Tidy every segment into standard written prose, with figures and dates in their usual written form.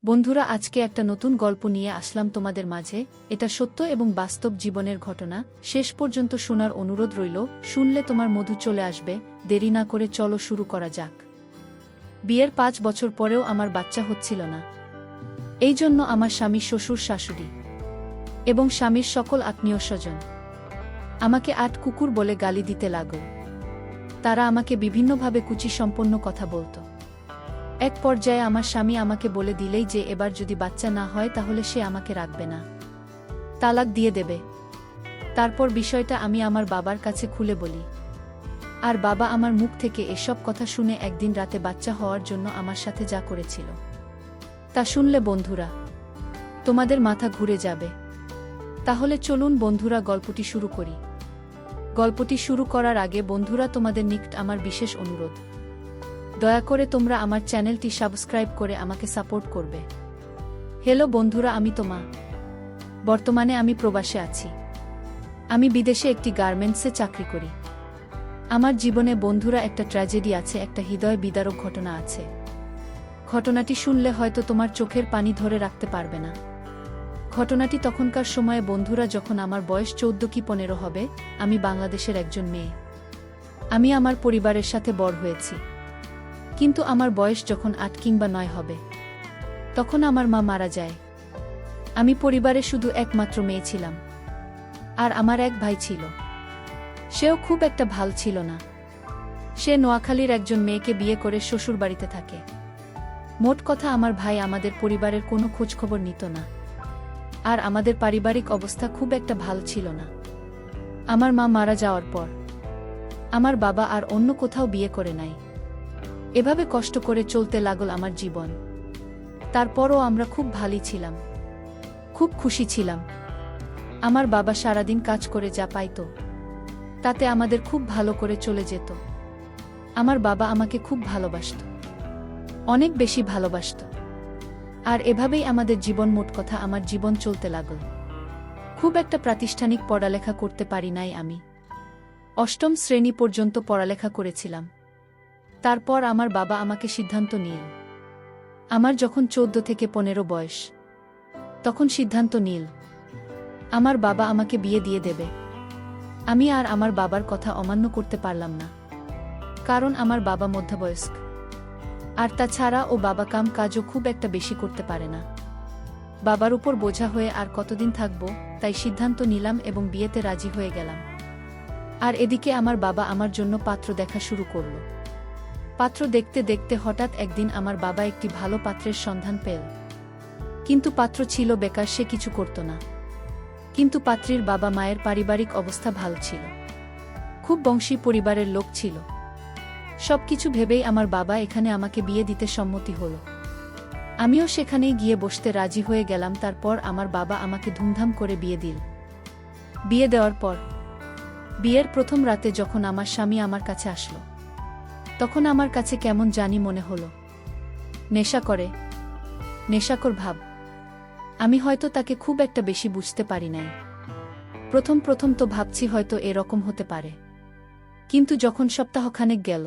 বন্ধুরা, আজকে একটা নতুন গল্প নিয়ে আসলাম তোমাদের মাঝে। এটা সত্য এবং বাস্তব জীবনের ঘটনা। শেষ পর্যন্ত শোনার অনুরোধ রইল। শুনলে তোমার মধু চলে আসবে। দেরি না করে চলো শুরু করা যাক। বিয়ের 5 বছর পরেও আমার বাচ্চা হচ্ছিল না। এই জন্য আমার স্বামী, শ্বশুর, শাশুড়ি এবং স্বামীর সকল আত্মীয় স্বজন আমাকে আট কুকুর বলে গালি দিতে লাগল। তারা আমাকে বিভিন্নভাবে কুচিসম্পন্ন কথা বলত। এক পর্যায়ে আমার স্বামী আমাকে বলে দিলেই যে এবার যদি বাচ্চা না হয় তাহলে সে আমাকে রাখবে না, তালাক দিয়ে দেবে। তারপর বিষয়টা আমি আমার বাবার কাছে খুলে বলি। আর বাবা আমার মুখ থেকে এসব কথা শুনে একদিন রাতে বাচ্চা হওয়ার জন্য আমার সাথে যা করেছিল তা শুনলে বন্ধুরা তোমাদের মাথা ঘুরে যাবে। তাহলে চলুন বন্ধুরা গল্পটি শুরু করি। গল্পটি শুরু করার আগে বন্ধুরা তোমাদের নিকট আমার বিশেষ অনুরোধ, দয়া করে তোমরা আমার চ্যানেলটি সাবস্ক্রাইব করে আমাকে সাপোর্ট করবে। হ্যালো বন্ধুরা, আমি তোমা। বর্তমানে আমি প্রবাসে আছি। আমি বিদেশে একটি গার্মেন্টসে চাকরি করি। আমার জীবনে বন্ধুরা একটা ট্র্যাজেডি আছে, একটা হৃদয় বিদারক ঘটনা আছে। ঘটনাটি শুনলে হয়তো তোমার চোখের পানি ধরে রাখতে পারবে না। ঘটনাটি তখনকার সময়ে বন্ধুরা, যখন আমার বয়স 14 কি 15 হবে। আমি বাংলাদেশের একজন মেয়ে। আমি আমার পরিবারের সাথে বড় হয়েছি। কিন্তু আমার বয়স যখন 8 কিংবা 9 হবে তখন আমার মা মারা যায়। আমি পরিবারে শুধু একমাত্র মেয়ে ছিলাম। আর আমার এক ভাই ছিল। সেও খুব একটা ভাল ছিল না। সে নোয়াখালীর একজন মেয়েকে বিয়ে করে শ্বশুর বাড়িতে থাকে। মোট কথা, আমার ভাই আমাদের পরিবারের কোনো খোঁজখবর নিত না। আর আমাদের পারিবারিক অবস্থা খুব একটা ভাল ছিল না। আমার মা মারা যাওয়ার পর আমার বাবা আর অন্য কোথাও বিয়ে করে নাই। এভাবে কষ্ট করে চলতে লাগল আমার জীবন। তারপরও আমরা খুব ভালোই ছিলাম, খুব খুশি ছিলাম। আমার বাবা সারাদিন কাজ করে যা পাইত তাতে আমাদের খুব ভালো করে চলে যেত। আমার বাবা আমাকে খুব ভালোবাসত, অনেক বেশি ভালোবাসত। আর এভাবেই আমাদের জীবন, মোট কথা আমার জীবন চলতে লাগল। খুব একটা প্রাতিষ্ঠানিক পড়ালেখা করতে পারি নাই আমি। 8ম শ্রেণী পর্যন্ত পড়ালেখা করেছিলাম। তারপর আমার বাবা আমাকে সিদ্ধান্ত নিল। আমার যখন 14 থেকে 15 বয়স তখন সিদ্ধান্ত নিল আমার বাবা আমাকে বিয়ে দিয়ে দেবে। আমি আর আমার বাবার কথা অমান্য করতে পারলাম না, কারণ আমার বাবা মধ্যবয়স্ক। আর তাছাড়া ও বাবা কাম কাজও খুব একটা বেশি করতে পারে না। বাবার উপর বোঝা হয়ে আর কতদিন থাকব, তাই সিদ্ধান্ত নিলাম এবং বিয়েতে রাজি হয়ে গেলাম। আর এদিকে আমার বাবা আমার জন্য পাত্র দেখা শুরু করল। পাত্র দেখতে দেখতে হঠাৎ একদিন আমার বাবা একটি ভালো পাত্রের সন্ধান পেল। কিন্তু পাত্র ছিল বেকার, সে কিছু করত না। কিন্তু পাত্রীর বাবা মায়ের পারিবারিক অবস্থা ভালো ছিল, খুব বংশী পরিবারের লোক ছিল। সবকিছু ভেবেই আমার বাবা এখানে আমাকে বিয়ে দিতে সম্মতি হল। আমিও সেখানেই গিয়ে বসতে রাজি হয়ে গেলাম। তারপর আমার বাবা আমাকে ধুমধাম করে বিয়ে দিল। বিয়ে দেওয়ার পর বিয়ের প্রথম রাতে যখন আমার স্বামী আমার কাছে আসলো, তখন আমার কাছে কেমন জানি মনে হলো নেশা করে, নেশাকর ভাব। আমি হয়তো তাকে খুব একটা বেশি বুঝতে পারি নাই। প্রথম প্রথম তো ভাবছি হয়তো এরকম হতে পারে। কিন্তু যখন সপ্তাহখানেক গেল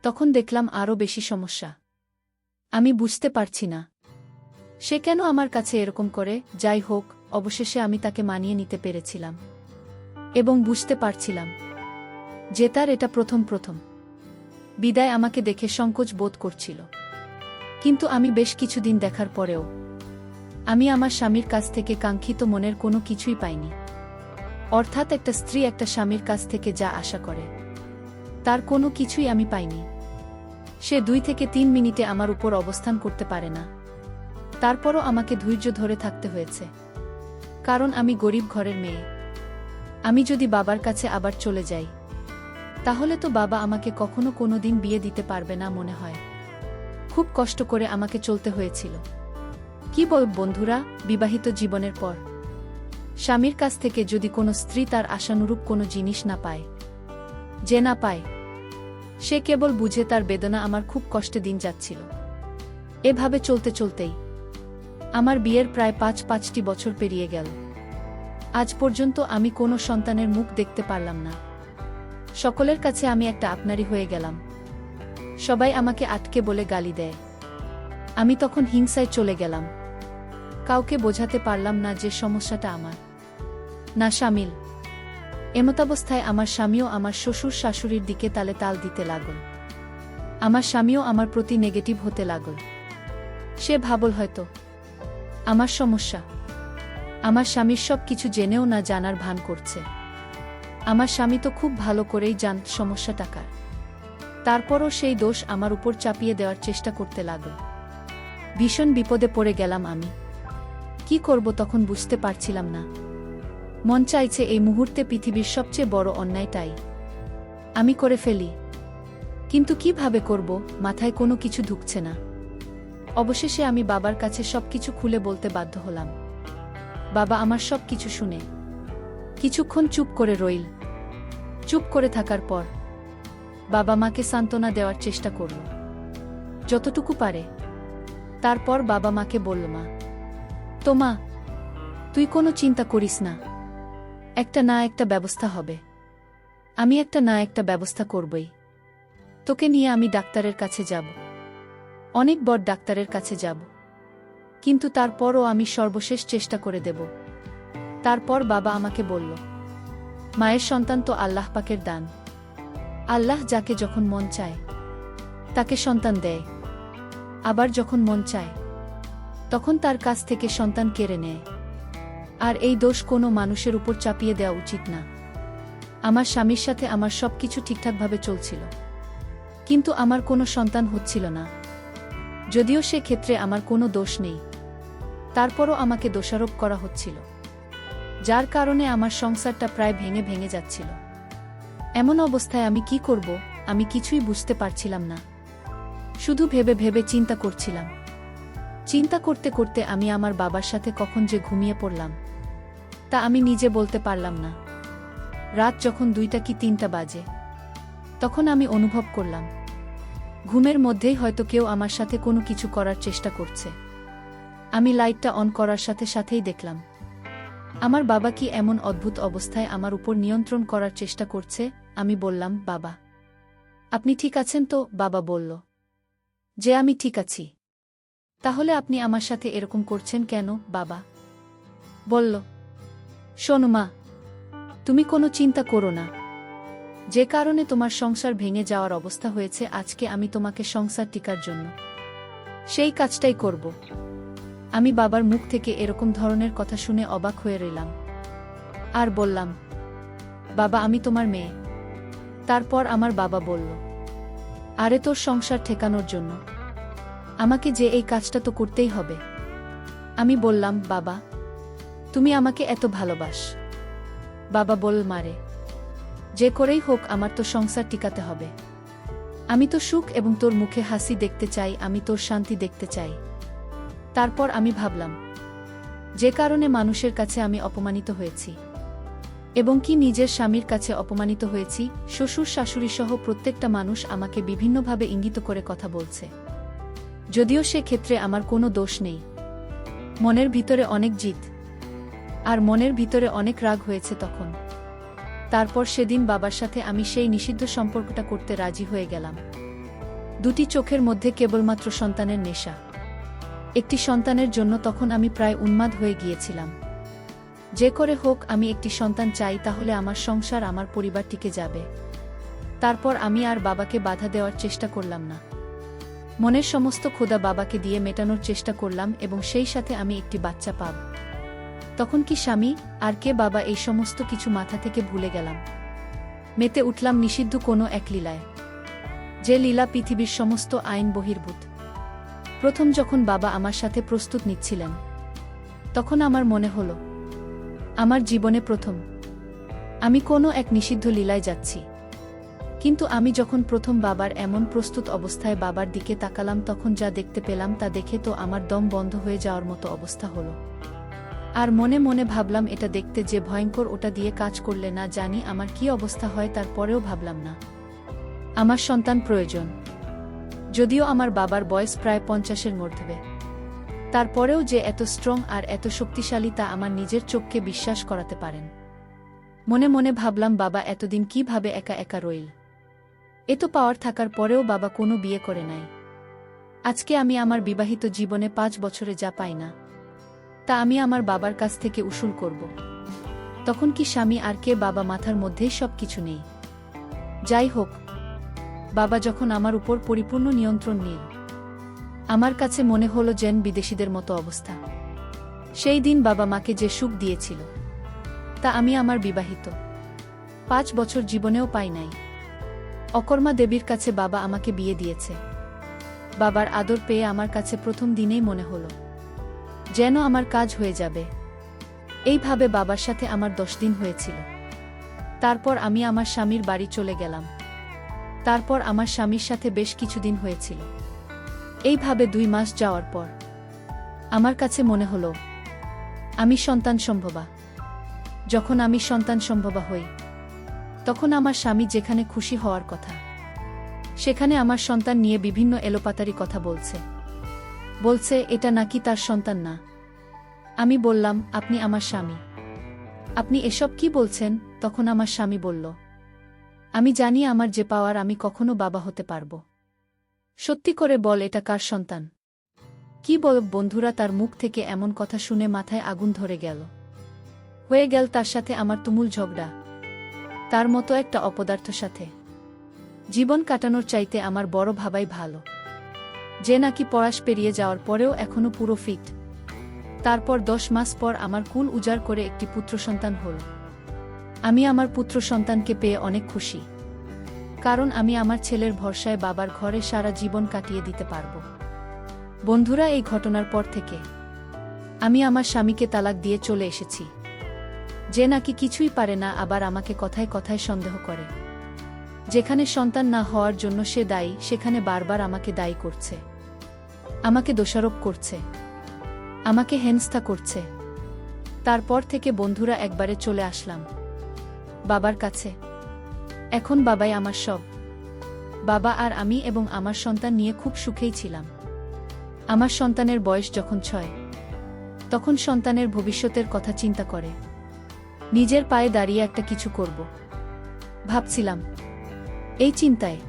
তখন দেখলাম আরও বেশি সমস্যা। আমি বুঝতে পারছি না সে কেন আমার কাছে এরকম করে। যাই হোক, অবশেষে আমি তাকে মানিয়ে নিতে পেরেছিলাম এবং বুঝতে পারছিলাম যে তার এটা প্রথম বিদায় আমাকে দেখে সংকোচ বোধ করছিল। কিন্তু আমি বেশ কিছুদিন দেখার পরেও আমি আমার স্বামীর কাছ থেকে কাঙ্ক্ষিত মনের কোনো কিছুই পাইনি। অর্থাৎ একটা স্ত্রী একটা স্বামীর কাছ থেকে যা আশা করে তার কোনো কিছুই আমি পাইনি। সে 2 থেকে 3 মিনিটে আমার উপর অবস্থান করতে পারে না। তারপরও আমাকে ধৈর্য ধরে থাকতে হয়েছে, কারণ আমি গরিব ঘরের মেয়ে। আমি যদি বাবার কাছে আবার চলে যাই তাহলে তো বাবা আমাকে কখনো কোনোদিন বিয়ে দিতে পারবে না মনে হয়। খুব কষ্ট করে আমাকে চলতে হয়েছিল। কি বল বন্ধুরা, বিবাহিত জীবনের পর স্বামীর কাছ থেকে যদি কোনো স্ত্রী তার আশানুরূপ কোনো জিনিস না পায়, যে না পায়, সে কেবল বুঝে তার বেদনা। আমার খুব কষ্টে দিন যাচ্ছিল। এভাবে চলতে চলতেই আমার বিয়ের প্রায় 5টি বছর পেরিয়ে গেল। আজ পর্যন্ত আমি কোনো সন্তানের মুখ দেখতে পারলাম না। সকলের কাছে আমি একটা আপনারই হয়ে গেলাম। সবাই আমাকে আটকে বলে গালি দেয়। আমি তখন হিংসায় চলে গেলাম। কাউকে বোঝাতে পারলাম না যে সমস্যাটা আমার না শামিল। এমতাবস্থায় আমার স্বামীও আমার শ্বশুর শাশুড়ির দিকে তালে তাল দিতে লাগল। আমার স্বামীও আমার প্রতি নেগেটিভ হতে লাগল। সে ভাবল হয়তো আমার সমস্যা। আমার স্বামীর সব কিছু জেনেও না জানার ভান করছে। আমার স্বামী তো খুব ভালো করেই জানত সমস্যা টাকার। তারপরও সেই দোষ আমার উপর চাপিয়ে দেওয়ার চেষ্টা করতে লাগল। ভীষণ বিপদে পড়ে গেলাম আমি। কি করব তখন বুঝতে পারছিলাম না। মন চাইছে এই মুহূর্তে পৃথিবীর সবচেয়ে বড় অন্যায়টাই আমি করে ফেলি, কিন্তু কিভাবে করব মাথায় কোনো কিছু ঢুকছে না। অবশেষে আমি বাবার কাছে সবকিছু খুলে বলতে বাধ্য হলাম। বাবা আমার সব কিছু শুনে কিছুক্ষণ চুপ করে রইল। চুপ করে থাকার পর বাবা মাকে সান্ত্বনা দেওয়ার চেষ্টা করল যতটুকু পারে। তারপর বাবা মাকে বলল, মা তো মা, তুই কোনো চিন্তা করিস না, একটা না একটা ব্যবস্থা হবে। আমি একটা না একটা ব্যবস্থা করবই। তোকে নিয়ে আমি ডাক্তারের কাছে যাব, অনেক বড় ডাক্তারের কাছে যাব, কিন্তু তারপরও আমি সর্বশেষ চেষ্টা করে দেব। তারপর বাবা আমাকে বলল, মায়ের সন্তান তো আল্লাহ পাকের দান। আল্লাহ যাকে যখন মন চায় তাকে সন্তান দেয়, আবার যখন মন চায় তখন তার কাছ থেকে সন্তান কেড়ে নেয়। আর এই দোষ কোনো মানুষের উপর চাপিয়ে দেওয়া উচিত না। আমার স্বামীর সাথে আমার সবকিছু ঠিকঠাকভাবে চলছিল, কিন্তু আমার কোনো সন্তান হচ্ছিল না। যদিও সে ক্ষেত্রে আমার কোনো দোষ নেই, তারপরও আমাকে দোষারোপ করা হচ্ছিল, যার কারণে আমার সংসারটা প্রায় ভেঙে ভেঙে যাচ্ছিল। এমন অবস্থায় আমি কি করব আমি কিছুই বুঝতে পারছিলাম না। শুধু ভেবে ভেবে চিন্তা করছিলাম। চিন্তা করতে করতে আমি আমার বাবার সাথে কখন যে ঘুমিয়ে পড়লাম তা আমি নিজে বলতে পারলাম না। রাত যখন 2টা কি 3টা বাজে, তখন আমি অনুভব করলাম ঘুমের মধ্যেই হয়তো কেউ আমার সাথে কোনো কিছু করার চেষ্টা করছে। আমি লাইটটা অন করার সাথে সাথেই দেখলাম আমার বাবা কি এমন অদ্ভুত অবস্থায় আমার উপর নিয়ন্ত্রণ করার চেষ্টা করছে। আমি বললাম, বাবা আপনি ঠিক আছেন তো? বাবা বলল যে আমি ঠিক আছি। তাহলে আপনি আমার সাথে এরকম করছেন কেন? বাবা বলল, শোনো মা, তুমি কোনো চিন্তা করো না। যে কারণে তোমার সংসার ভেঙে যাওয়ার অবস্থা হয়েছে, আজকে আমি তোমাকে সংসার টিকার জন্য সেই কাজটাই করব। আমি বাবার মুখ থেকে এরকম ধরনের কথা শুনে অবাক হয়ে রইলাম আর বললাম, বাবা আমি তোমার মেয়ে। তারপর আমার বাবা বলল, আরে তোর সংসার ঠেকানোর জন্য আমাকে যে এই কাজটা তো করতেই হবে। আমি বললাম, বাবা তুমি আমাকে এত ভালোবাস। বাবা বল, মারে যে করেই হোক আমার তো সংসার টিকাতে হবে। আমি তো সুখ এবং তোর মুখে হাসি দেখতে চাই, আমি তোর শান্তি দেখতে চাই। তারপর আমি ভাবলাম যে কারণে মানুষের কাছে আমি অপমানিত হয়েছি এবং কি নিজের স্বামীর কাছে অপমানিত হয়েছি, শ্বশুর শাশুড়ি সহ প্রত্যেকটা মানুষ আমাকে বিভিন্নভাবে ইঙ্গিত করে কথা বলছে, যদিও সে ক্ষেত্রে আমার কোনো দোষ নেই। মনের ভিতরে অনেক জিদ আর মনের ভিতরে অনেক রাগ হয়েছে তখন। তারপর সেদিন বাবার সাথে আমি সেই নিষিদ্ধ সম্পর্কটা করতে রাজি হয়ে গেলাম। 2টি চোখের মধ্যে কেবলমাত্র সন্তানের নেশা। একটি সন্তানের জন্য তখন আমি প্রায় উন্মাদ হয়ে গিয়েছিলাম। যে করে হোক আমি একটি সন্তান চাই, তাহলে আমার সংসার আমার পরিবার টিকে যাবে। তারপর আমি আর বাবাকে বাধা দেওয়ার চেষ্টা করলাম না। মনের সমস্ত ক্ষুধা বাবাকে দিয়ে মেটানোর চেষ্টা করলাম এবং সেই সাথে আমি একটি বাচ্চা পাব। তখন কি স্বামী আর কে বাবা, এই সমস্ত কিছু মাথা থেকে ভুলে গেলাম। মেতে উঠলাম নিষিদ্ধ কোনো এক লীলায়, যে লীলা পৃথিবীর সমস্ত আইন বহির্ভূত। প্রথম যখন বাবা আমার সাথে প্রস্তুত নিচ্ছিলেন, তখন আমার মনে হলো আমার জীবনে প্রথম আমি কোনো এক নিষিদ্ধ লীলায় যাচ্ছি। কিন্তু আমি যখন প্রথম বাবার এমন প্রস্তুত অবস্থায় বাবার দিকে তাকালাম, তখন যা দেখতে পেলাম তা দেখে তো আমার দম বন্ধ হয়ে যাওয়ার মতো অবস্থা হলো। আর মনে মনে ভাবলাম, এটা দেখতে যে ভয়ঙ্কর, ওটা দিয়ে কাজ করলে না জানি আমার কি অবস্থা হয়। তারপরেও ভাবলাম না, আমার সন্তান প্রয়োজন। যদিও আমার বাবার বয়স প্রায় 50-এর মধ্যে, তারপরেও যে এত স্ট্রং আর এত শক্তিশালী তা আমার নিজের চোখকে বিশ্বাস করাতে পারেন। মনে মনে ভাবলাম, বাবা এতদিন কিভাবে একা একা রইল। এত পাওয়ার থাকার পরেও বাবা কোনো বিয়ে করে নাই। আজকে আমি আমার বিবাহিত জীবনে 5 বছরে যা পাই না, তা আমি আমার বাবার কাছ থেকে উসুল করব। তখন কি স্বামী আর কে? বাবা মাথার মধ্যেই সব কিছু নেই। যাই হোক, বাবা যখন আমার উপর পরিপূর্ণ নিয়ন্ত্রণ নিল, আমার কাছে মনে হলো যেন বিদেশিদের মতো অবস্থা। সেই দিন বাবা মাকে যে সুখ দিয়েছিল, তা আমি আমার বিবাহিত 5 বছর জীবনেও পাই নাই। অকর্মা দেবীর কাছে বাবা আমাকে বিয়ে দিয়েছে। বাবার আদর পেয়ে আমার কাছে প্রথম দিনেই মনে হলো যেন আমার কাজ হয়ে যাবে। এইভাবে বাবার সাথে আমার 10 দিন হয়েছিল। তারপর আমি আমার স্বামীর বাড়ি চলে গেলাম। তারপর আমার স্বামীর সাথে বেশ কিছুদিন হয়েছিল। এইভাবে 2 মাস যাওয়ার পর আমার কাছে মনে হলো আমি সন্তান সম্ভবা। যখন আমি সন্তান সম্ভবা হই, তখন আমার স্বামী যেখানে খুশি হওয়ার কথা, সেখানে আমার সন্তান নিয়ে বিভিন্ন এলোপাতারি কথা বলছে এটা নাকি তার সন্তান না। আমি বললাম, আপনি আমার স্বামী, আপনি এসব কি বলছেন? তখন আমার স্বামী বলল, আমি জানি আমার যে পাওয়ার, আমি কখনো বাবা হতে পারব। সত্যি করে বল, এটা কার সন্তান? কি বল? বন্ধুরা, তার মুখ থেকে এমন কথা শুনে মাথায় আগুন ধরে গেল। হয়ে গেল তার সাথে আমার তুমুল ঝগড়া। তার মতো একটা অপদার্থ সাথে জীবন কাটানোর চাইতে আমার বড় ভাবাই ভালো, যে নাকি পড়াশ পেরিয়ে যাওয়ার পরেও এখনো পুরো ফিট। তারপর 10 মাস পর আমার কুল উজাড় করে একটি পুত্র সন্তান হল। আমি আমার পুত্র সন্তানকে পেয়ে অনেক খুশি, কারণ আমি আমার ছেলের ভরসায় বাবার ঘরে সারা জীবন কাটিয়ে দিতে পারব। বন্ধুরা, এই ঘটনার পর থেকে আমি আমার স্বামীকে তালাক দিয়ে চলে এসেছি। যে নাকি কিছুই পারে না, আবার আমাকে কথায় কথায় সন্দেহ করে। যেখানে সন্তান না হওয়ার জন্য সে দায়ী, সেখানে বারবার আমাকে দায়ী করছে, আমাকে দোষারোপ করছে, আমাকে হেনস্থা করছে। তারপর থেকে বন্ধুরা একবারে চলে আসলাম বাবার কাছে। এখন বাবাই আমার সব। বাবা আর আমি এবং আমার সন্তান নিয়ে খুব সুখেই ছিলাম। আমার সন্তানের বয়স যখন 6, তখন সন্তানের ভবিষ্যতের কথা চিন্তা করে নিজের পায়ে দাঁড়িয়ে একটা কিছু করব ভাবছিলাম। এই চিন্তায়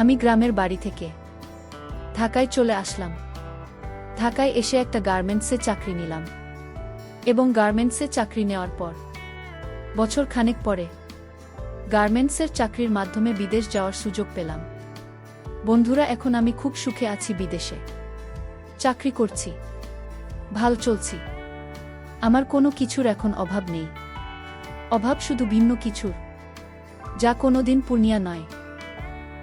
আমি গ্রামের বাড়ি থেকে ঢাকায় চলে আসলাম। ঢাকায় এসে একটা গার্মেন্টসে চাকরি নিলাম, এবং গার্মেন্টসে চাকরি নেওয়ার পর বছর খানেক পরে গার্মেন্টসের চাকরির মাধ্যমে বিদেশ যাওয়ার সুযোগ পেলাম। বন্ধুরা, এখন আমি খুব সুখে আছি, বিদেশে চাকরি করছি, ভাল চলছি। আমার কোনো কিছুর এখন অভাব নেই। অভাব শুধু ভিন্ন কিছুর, যা কোনোদিন পূর্ণিয়া নয়।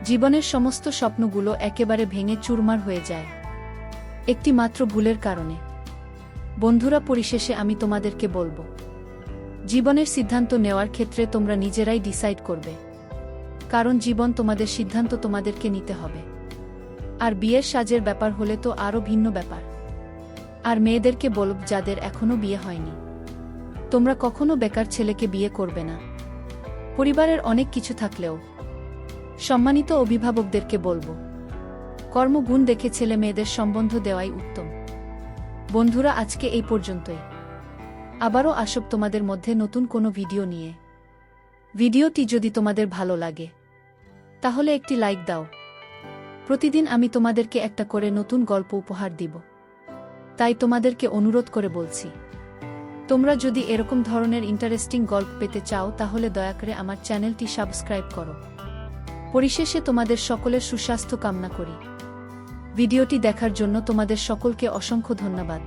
জীবনের সমস্ত স্বপ্নগুলো একেবারে ভেঙে চুরমার হয়ে যায় একটি মাত্র ভুলের কারণে। বন্ধুরা, পরিশেষে আমি তোমাদেরকে বলবো, জীবনের সিদ্ধান্ত নেওয়ার ক্ষেত্রে তোমরা নিজেরাই ডিসাইড করবে, কারণ জীবন তোমাদের সিদ্ধান্ত তোমাদেরকে নিতে হবে। আর বিয়ের সাজের ব্যাপার হলে তো আরও ভিন্ন ব্যাপার। আর মেয়েদেরকে বলব, যাদের এখনো বিয়ে হয়নি, তোমরা কখনো বেকার ছেলেকে বিয়ে করবে না। পরিবারের অনেক কিছু থাকলেও সম্মানিত অভিভাবকদেরকে বলবো, কর্মগুণ দেখে ছেলে মেয়েদের সম্বন্ধ দেওয়াই উত্তম। বন্ধুরা, আজকে এই পর্যন্তই। আবারও আসব তোমাদের মধ্যে নতুন কোনো ভিডিও নিয়ে। ভিডিওটি যদি তোমাদের ভালো লাগে, তাহলে একটি লাইক দাও। প্রতিদিন আমি তোমাদেরকে একটা করে নতুন গল্প উপহার দিব, তাই তোমাদেরকে অনুরোধ করে বলছি, তোমরা যদি এরকম ধরনের ইন্টারেস্টিং গল্প পেতে চাও, তাহলে দয়া করে আমার চ্যানেলটি সাবস্ক্রাইব করো। পরিশেষে তোমাদের সকলের সুস্বাস্থ্য কামনা করি। ভিডিওটি দেখার জন্য তোমাদের সকলকে অসংখ্য ধন্যবাদ।